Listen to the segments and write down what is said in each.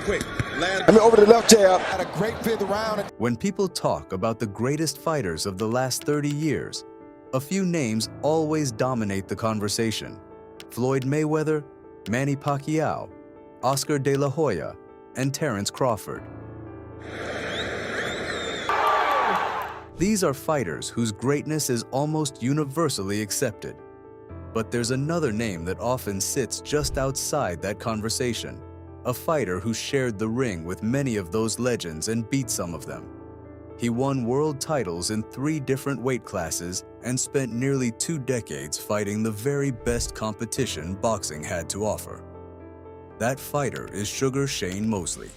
quick. Over the left jab. Had a great 5th round. When people talk about the greatest fighters of the last 30 years, a few names always dominate the conversation. Floyd Mayweather, Manny Pacquiao, Oscar De La Hoya, and Terence Crawford. These are fighters whose greatness is almost universally accepted. But there's another name that often sits just outside that conversation, a fighter who shared the ring with many of those legends and beat some of them. He won world titles in 3 different weight classes and spent nearly 2 decades fighting the very best competition boxing had to offer. That fighter is Sugar Shane Mosley.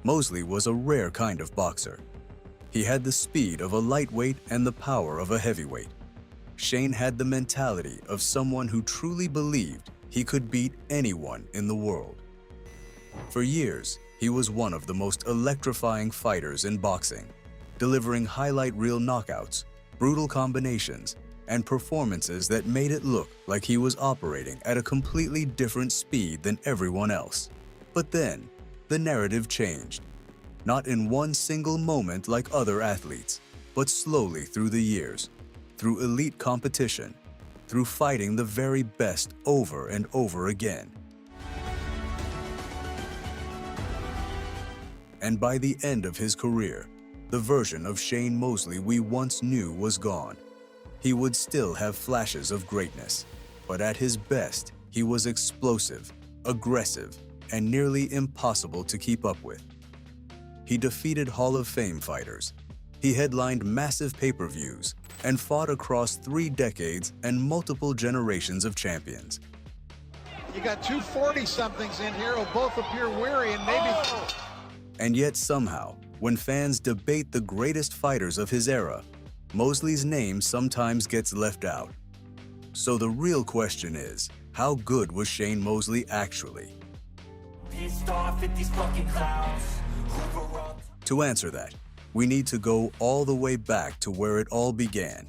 Mosley was a rare kind of boxer. He had the speed of a lightweight and the power of a heavyweight. Shane had the mentality of someone who truly believed he could beat anyone in the world. For years, he was one of the most electrifying fighters in boxing, delivering highlight reel knockouts, brutal combinations, and performances that made it look like he was operating at a completely different speed than everyone else. But then, the narrative changed. Not in one single moment like other athletes, but slowly through the years, through elite competition, through fighting the very best over and over again. And by the end of his career, the version of Shane Mosley we once knew was gone. He would still have flashes of greatness, but at his best, he was explosive, aggressive, and nearly impossible to keep up with. He defeated Hall of Fame fighters. He headlined massive pay-per-views and fought across 3 decades and multiple generations of champions. You got 2 40-somethings in here who both appear weary and maybe... And yet somehow, when fans debate the greatest fighters of his era, Mosley's name sometimes gets left out. So the real question is, how good was Shane Mosley actually? To answer that, we need to go all the way back to where it all began.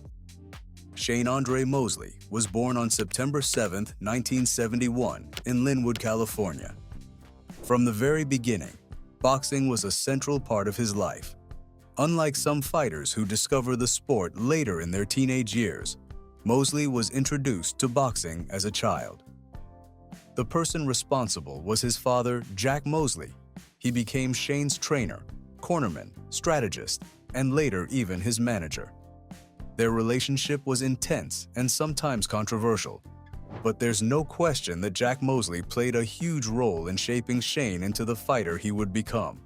Shane Andre Mosley was born on September 7, 1971, in Linwood, California. From the very beginning, boxing was a central part of his life. Unlike some fighters who discover the sport later in their teenage years, Mosley was introduced to boxing as a child. The person responsible was his father, Jack Mosley. He became Shane's trainer, cornerman, strategist, and later even his manager. Their relationship was intense and sometimes controversial, but there's no question that Jack Mosley played a huge role in shaping Shane into the fighter he would become.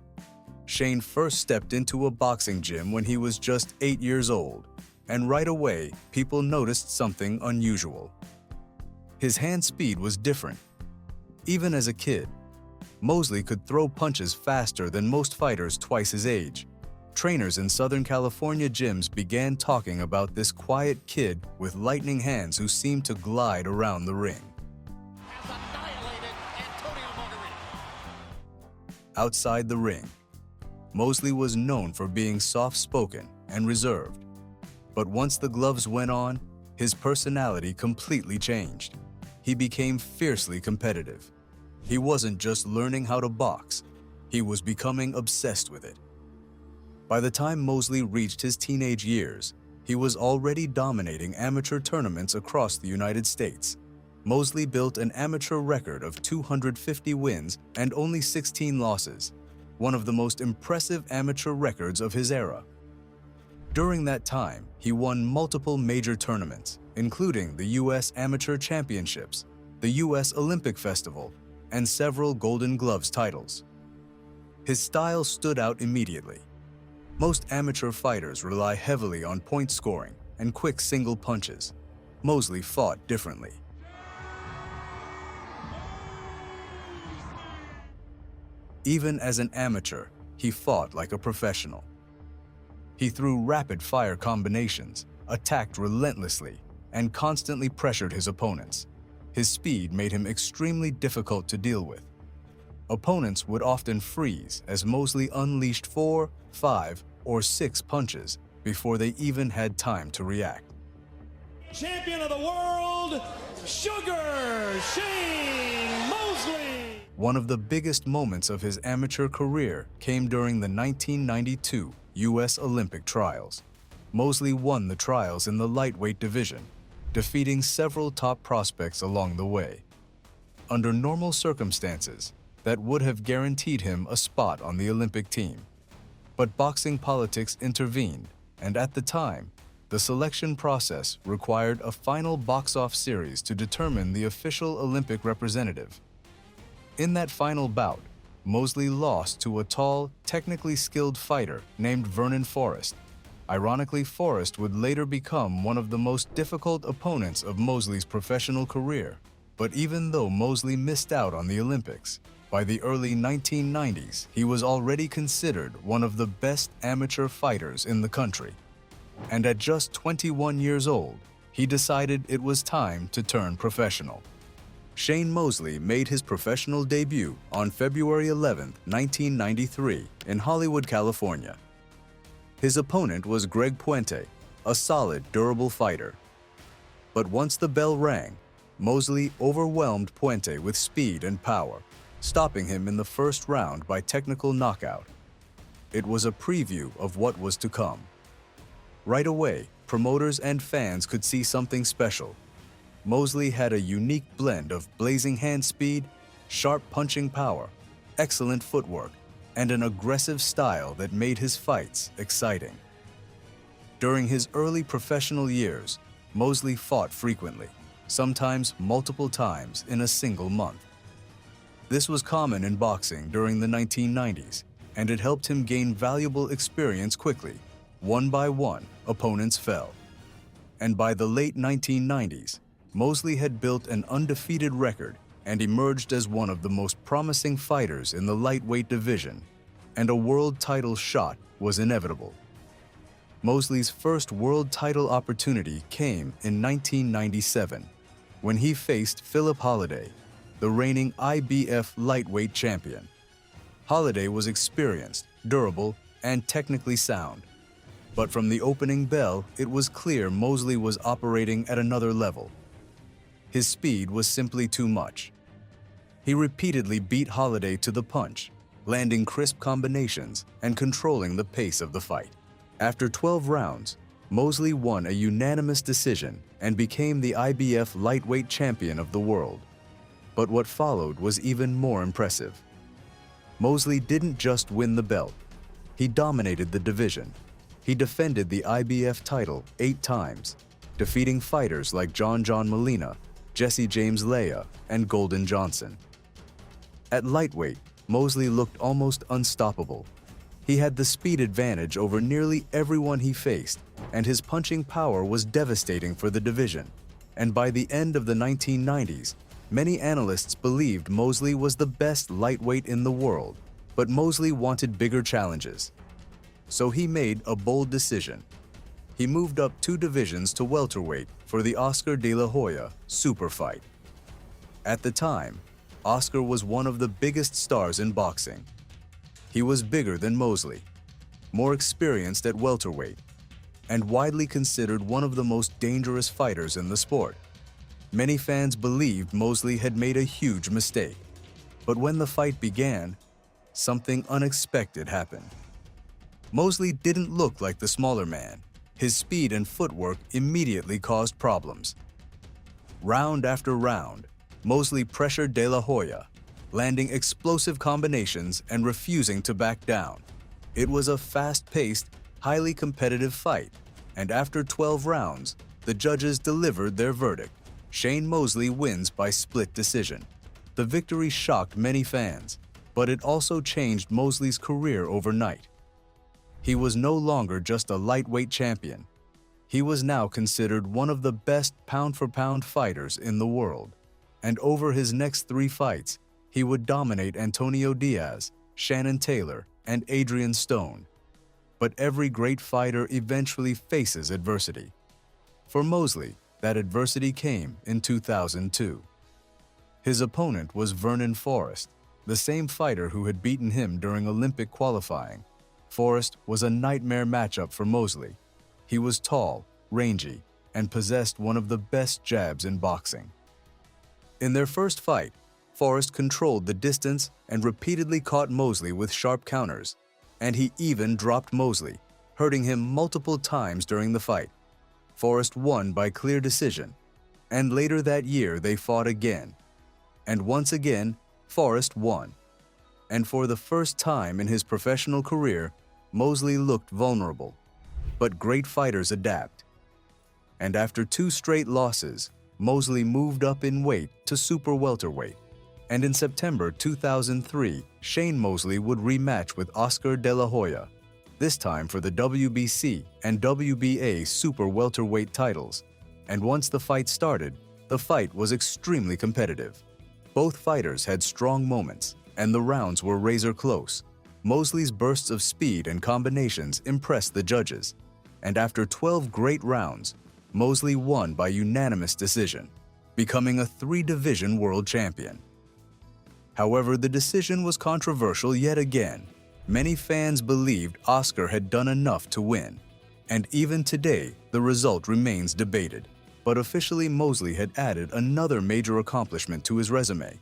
Shane first stepped into a boxing gym when he was just 8 years old, and right away, people noticed something unusual. His hand speed was different. Even as a kid, Mosley could throw punches faster than most fighters twice his age. Trainers in Southern California gyms began talking about this quiet kid with lightning hands who seemed to glide around the ring. Outside the ring, Mosley was known for being soft-spoken and reserved. But once the gloves went on, his personality completely changed. He became fiercely competitive. He wasn't just learning how to box, he was becoming obsessed with it. By the time Mosley reached his teenage years, he was already dominating amateur tournaments across the United States. Mosley built an amateur record of 250 wins and only 16 losses, one of the most impressive amateur records of his era. During that time, he won multiple major tournaments, including the U.S. Amateur Championships, the U.S. Olympic Festival, and several Golden Gloves titles. His style stood out immediately. Most amateur fighters rely heavily on point scoring and quick single punches. Mosley fought differently. Even as an amateur, he fought like a professional. He threw rapid-fire combinations, attacked relentlessly, and constantly pressured his opponents. His speed made him extremely difficult to deal with. Opponents would often freeze as Mosley unleashed 4, 5, or 6 punches before they even had time to react. Champion of the world, called Sugar Shane Mosley. One of the biggest moments of his amateur career came during the 1992 U.S. Olympic trials. Mosley won the trials in the lightweight division, defeating several top prospects along the way. Under normal circumstances, that would have guaranteed him a spot on the Olympic team. But boxing politics intervened, and at the time, the selection process required a final box-off series to determine the official Olympic representative. In that final bout, Mosley lost to a tall, technically skilled fighter named Vernon Forrest. Ironically, Forrest would later become one of the most difficult opponents of Mosley's professional career. But even though Mosley missed out on the Olympics, by the early 1990s, he was already considered one of the best amateur fighters in the country. And at just 21 years old, he decided it was time to turn professional. Shane Mosley made his professional debut on February 11, 1993, in Hollywood, California. His opponent was Greg Puente, a solid, durable fighter. But once the bell rang, Mosley overwhelmed Puente with speed and power, stopping him in the first round by technical knockout. It was a preview of what was to come. Right away, promoters and fans could see something special. Mosley had a unique blend of blazing hand speed, sharp punching power, excellent footwork, and an aggressive style that made his fights exciting. During his early professional years, Mosley fought frequently, sometimes multiple times in a single month. This was common in boxing during the 1990s, and it helped him gain valuable experience quickly. One by one, opponents fell. And by the late 1990s, Mosley had built an undefeated record and emerged as one of the most promising fighters in the lightweight division, and a world title shot was inevitable. Mosley's first world title opportunity came in 1997, when he faced Philip Holliday, the reigning IBF lightweight champion. Holliday was experienced, durable, and technically sound. But from the opening bell, it was clear Mosley was operating at another level. His speed was simply too much. He repeatedly beat Holliday to the punch, landing crisp combinations and controlling the pace of the fight. After 12 rounds, Mosley won a unanimous decision and became the IBF lightweight champion of the world. But what followed was even more impressive. Mosley didn't just win the belt. He dominated the division. He defended the IBF title 8 times, defeating fighters like John Molina, Jesse James Leah, and Golden Johnson. At lightweight, Mosley looked almost unstoppable. He had the speed advantage over nearly everyone he faced, and his punching power was devastating for the division. And by the end of the 1990s, many analysts believed Mosley was the best lightweight in the world, but Mosley wanted bigger challenges. So he made a bold decision. He moved up 2 divisions to welterweight for the Oscar De La Hoya super fight. At the time, Oscar was one of the biggest stars in boxing. He was bigger than Mosley, more experienced at welterweight, and widely considered one of the most dangerous fighters in the sport. Many fans believed Mosley had made a huge mistake. But when the fight began, something unexpected happened. Mosley didn't look like the smaller man. His speed and footwork immediately caused problems. Round after round, Mosley pressured De La Hoya, landing explosive combinations and refusing to back down. It was a fast-paced, highly competitive fight, and after 12 rounds, the judges delivered their verdict. Shane Mosley wins by split decision. The victory shocked many fans, but it also changed Mosley's career overnight. He was no longer just a lightweight champion. He was now considered one of the best pound-for-pound fighters in the world. And over his next 3 fights, he would dominate Antonio Diaz, Shannon Taylor, and Adrian Stone. But every great fighter eventually faces adversity. For Mosley, that adversity came in 2002. His opponent was Vernon Forrest, the same fighter who had beaten him during Olympic qualifying. Forrest was a nightmare matchup for Mosley. He was tall, rangy, and possessed one of the best jabs in boxing. In their first fight, Forrest controlled the distance and repeatedly caught Mosley with sharp counters, and he even dropped Mosley, hurting him multiple times during the fight. Forrest won by clear decision, and later that year they fought again. And once again, Forrest won. And for the first time in his professional career, Mosley looked vulnerable. But great fighters adapt. And after 2 straight losses, Mosley moved up in weight to super welterweight. And in September 2003, Shane Mosley would rematch with Oscar De La Hoya, this time for the WBC and WBA super welterweight titles. And once the fight started, the fight was extremely competitive. Both fighters had strong moments, and the rounds were razor close. Mosley's bursts of speed and combinations impressed the judges, and after 12 great rounds, Mosley won by unanimous decision, becoming a 3-division world champion. However, the decision was controversial yet again. Many fans believed Oscar had done enough to win, and even today, the result remains debated. But officially, Mosley had added another major accomplishment to his resume.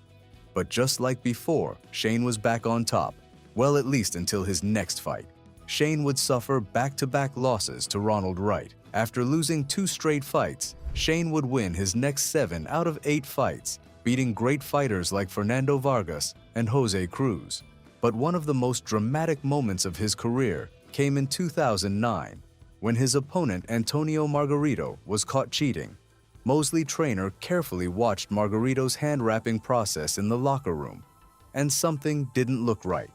But just like before, Shane was back on top, well, at least until his next fight. Shane would suffer back-to-back losses to Ronald Wright. After losing 2 straight fights, Shane would win his next 7 out of 8 fights, beating great fighters like Fernando Vargas and Jose Cruz. But one of the most dramatic moments of his career came in 2009, when his opponent Antonio Margarito was caught cheating. Mosley trainer carefully watched Margarito's hand-wrapping process in the locker room, and something didn't look right.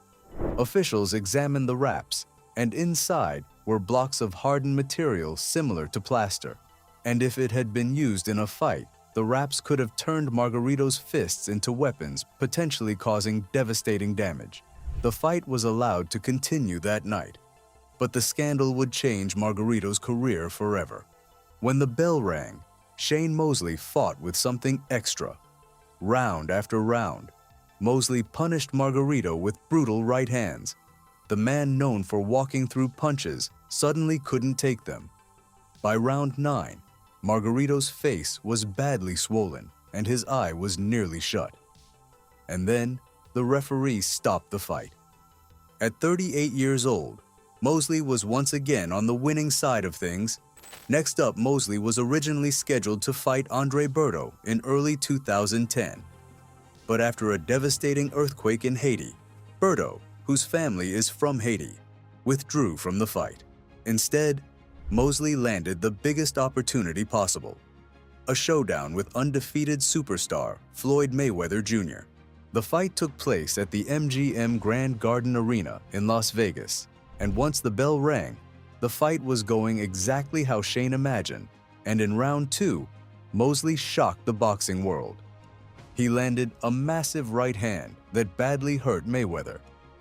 Officials examined the wraps, and inside were blocks of hardened material similar to plaster. And if it had been used in a fight, the wraps could have turned Margarito's fists into weapons, potentially causing devastating damage. The fight was allowed to continue that night, but the scandal would change Margarito's career forever. When the bell rang, Shane Mosley fought with something extra. Round after round, Mosley punished Margarito with brutal right hands. The man known for walking through punches suddenly couldn't take them. By round 9, Margarito's face was badly swollen and his eye was nearly shut. And then, the referee stopped the fight. At 38 years old, Mosley was once again on the winning side of things. Next up, Mosley was originally scheduled to fight Andre Berto in early 2010. But after a devastating earthquake in Haiti, Berto, whose family is from Haiti, withdrew from the fight. Instead, Mosley landed the biggest opportunity possible, a showdown with undefeated superstar Floyd Mayweather Jr. The fight took place at the MGM Grand Garden Arena in Las Vegas, and once the bell rang, the fight was going exactly how Shane imagined, and in round 2, Mosley shocked the boxing world. He landed a massive right hand that badly hurt Mayweather.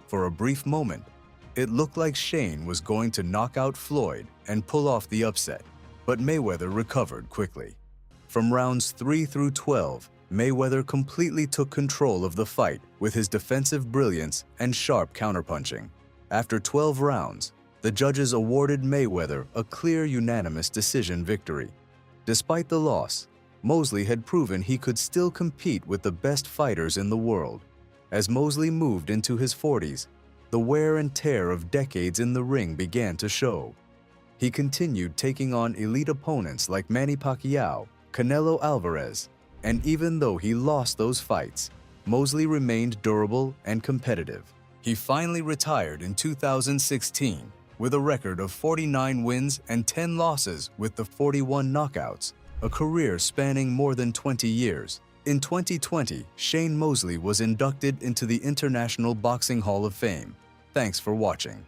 For a brief moment, it looked like Shane was going to knock out Floyd and pull off the upset, but Mayweather recovered quickly. From rounds 3 through 12, Mayweather completely took control of the fight with his defensive brilliance and sharp counterpunching. After 12 rounds, the judges awarded Mayweather a clear unanimous decision victory. Despite the loss, Mosley had proven he could still compete with the best fighters in the world. As Mosley moved into his 40s, the wear and tear of decades in the ring began to show. He continued taking on elite opponents like Manny Pacquiao, Canelo Alvarez, and even though he lost those fights, Mosley remained durable and competitive. He finally retired in 2016 with a record of 49 wins and 10 losses with the 41 knockouts, a career spanning more than 20 years. In 2020, Shane Mosley was inducted into the International Boxing Hall of Fame. Thanks for watching.